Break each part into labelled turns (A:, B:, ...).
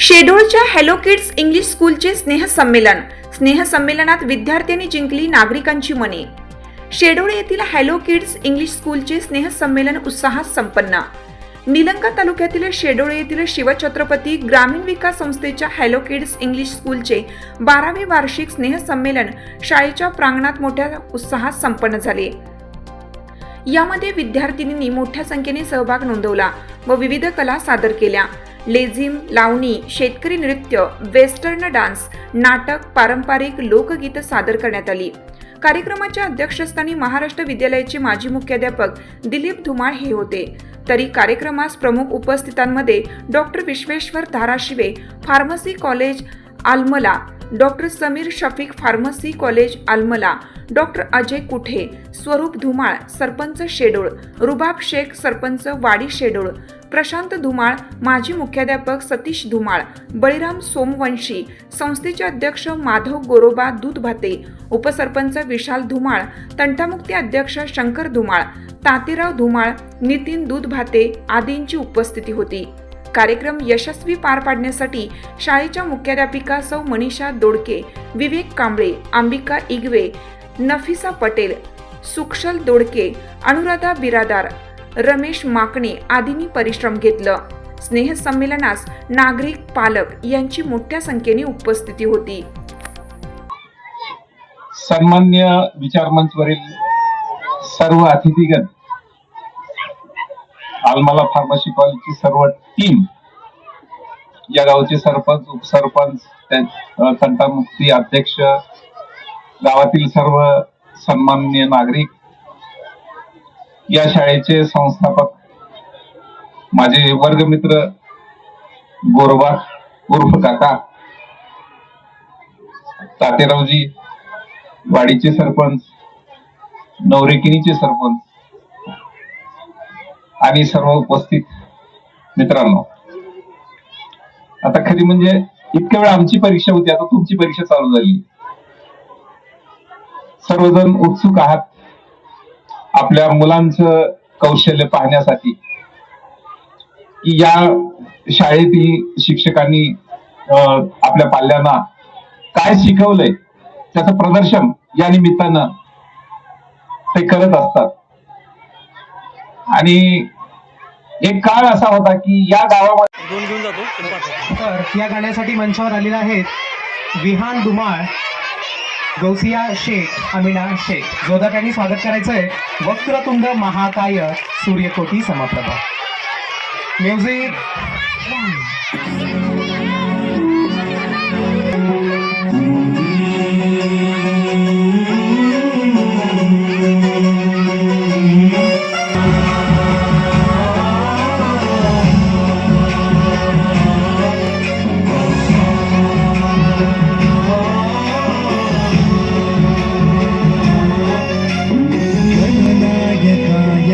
A: शेडोळच्या hello kids English स्कूलचे स्नेहसंमेलनात विद्यार्थ्यांनी जिंकली नागरिकांची मने। शेडोळ येथील हॅलो किड्स इंग्लिश स्कूलचे स्नेहसंमेलन उत्साहात संपन्न। निलंगा तालुक्यातील शेडोळ येथील शिवछत्रपती ग्रामीण विकास संस्थेच्या हॅलो किड्स इंग्लिश स्कूलचे 12वे वार्षिक स्नेहसंमेलन शाळेच्या प्रांगणात मोठ्या उत्साहात संपन्न झाले। यामध्ये विद्यार्थिनींनी मोठ्या संख्येने सहभाग नोंदवला व विविध कला सादर केल्या। लेझिम, लावणी, शेतकरी नृत्य, वेस्टर्न डान्स, नाटक, पारंपरिक लोकगीत सादर करण्यात आली। कार्यक्रमाच्या अध्यक्षस्थानी महाराष्ट्र विद्यालयाचे माजी मुख्याध्यापक दिलीप धुमाळ हे होते। तरी कार्यक्रमास प्रमुख उपस्थितांमध्ये doctor Vishweshwar Dharashive, pharmacy college Alamla, doctor Sameer Shafiq, pharmacy college Alamla, doctor Ajay Kuthe, Swaroop Dhumal, sarpanch शेडोळ, रुबाब शेख, सरपंच वाडी शेडोळ, प्रशांत धुमाळ, माजी मुख्याध्यापक सतीश धुमाळ, बळीराम सोमवंशी, संस्थेचे अध्यक्ष माधव गोरोबा दूधभाते, उपसरपंच विशाल धुमाळ, तंटामुक्ती अध्यक्ष शंकर धुमाळ, तातेराव धुमाळ, नितीन दूधभाते आदींची उपस्थिती होती। कार्यक्रम यशस्वी पार पाडण्यासाठी शाळेच्या मुख्याध्यापिका सौ मनीषा दोडके, विवेक कांबळे, अंबिका इगवे, नफिसा पटेल, सुक्षल दोडके, अनुराधा बिरादार, रमेश माकणे आदींनी परिश्रम घेतलं। स्नेहसंमेलनास नागरिक, पालक यांची मोठ्या संख्येने उपस्थिती होती।
B: सन्मान्य विचारमंचवरील सर्व अतिथीगण, आलमला फार्मसी कॉलेजची सर्व टीम, या गावचे सरपंच, उपसरपंच, तंटामुक्ती अध्यक्ष, गावातील सर्व सन्माननीय नागरिक, या शाळेचे संस्थापक, माझे वर्गमित्र गोरोबा उर्फ काका, तातेरावजी, वाडीचे सरपंच, नवरेकिनीचे सरपंच आणि सर्व उपस्थित मित्रांनो, आता खरी म्हणजे इतक्या वेळ आमची परीक्षा होती, आता तुमची परीक्षा चालू झाली। सर्वजण उत्सुक आहात आपल्या मुलांचं कौशल्य पाहण्यासाठी की या शाळेतील शिक्षकांनी आपल्या पाल्यांना काय शिकवलंय त्याचं प्रदर्शन या निमित्तानं ते करत असतात। आणि एक काळ असा होता की या गावामध्ये
C: तर या गाण्यासाठी मंचावर आलेला आहेत विहान धुमाळ, गौसिया शेख, अमिना शेख। जोरदार स्वागत करायचंय। वक्रतुंड महाकाय सूर्यकोटी समप्रभा। म्युझिक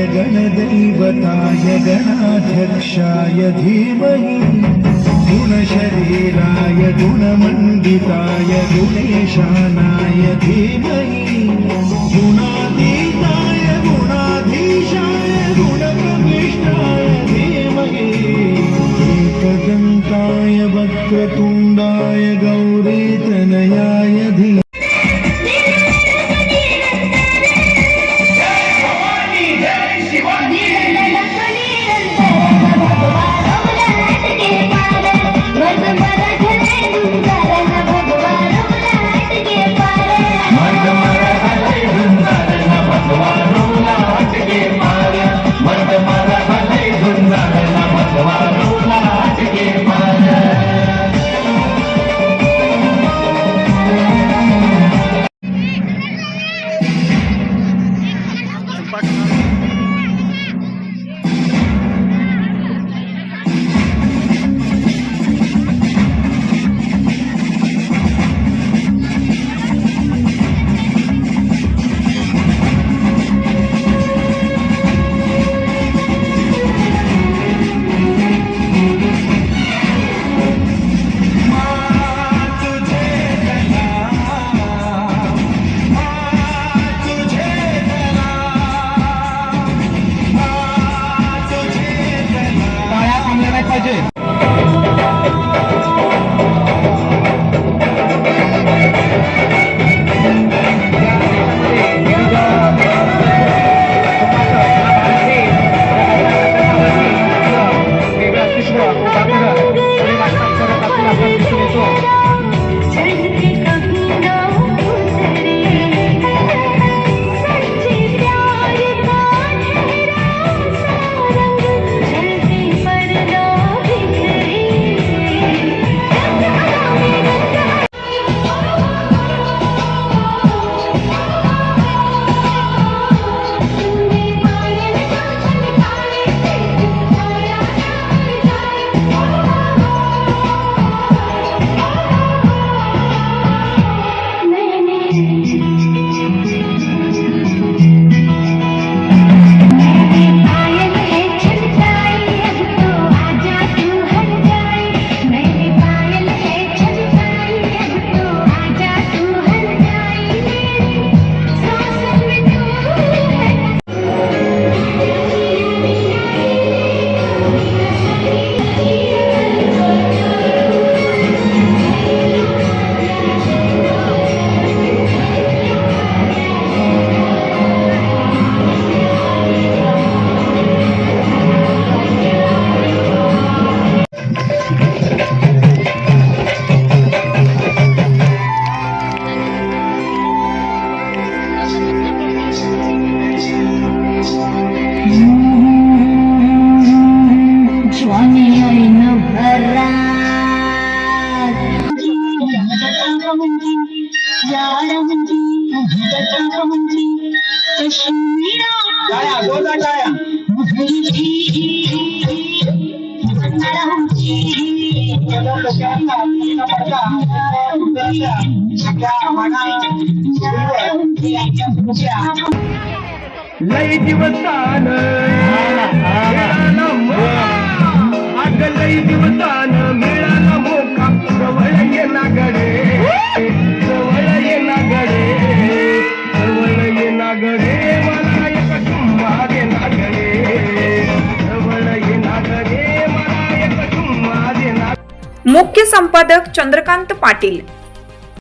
C: गणदैवताय गणाध्यक्षाय धीमहि गुणशरीराय गुणमण्डिताय गुणेशानाय धीमहि गुणातीताय गुणाधीशाय गुणप्रविष्टाय धीमहि एकदन्ताय वक्रतुण्डाय गौरीतनयाय धीमहि।
D: लई दिवसान मिळाला मोका, अग लई दिवसान मिळाला मोका, जवळ ये ना गडे, जवळ ये ना गडे, जवळ ये ना गडे, मला एक चुम्मा दे ना गडे, जवळ ये ना गडे, मला एक चुम्मा दे ना.
A: मुख्य संपादक चंद्रकांत पाटील,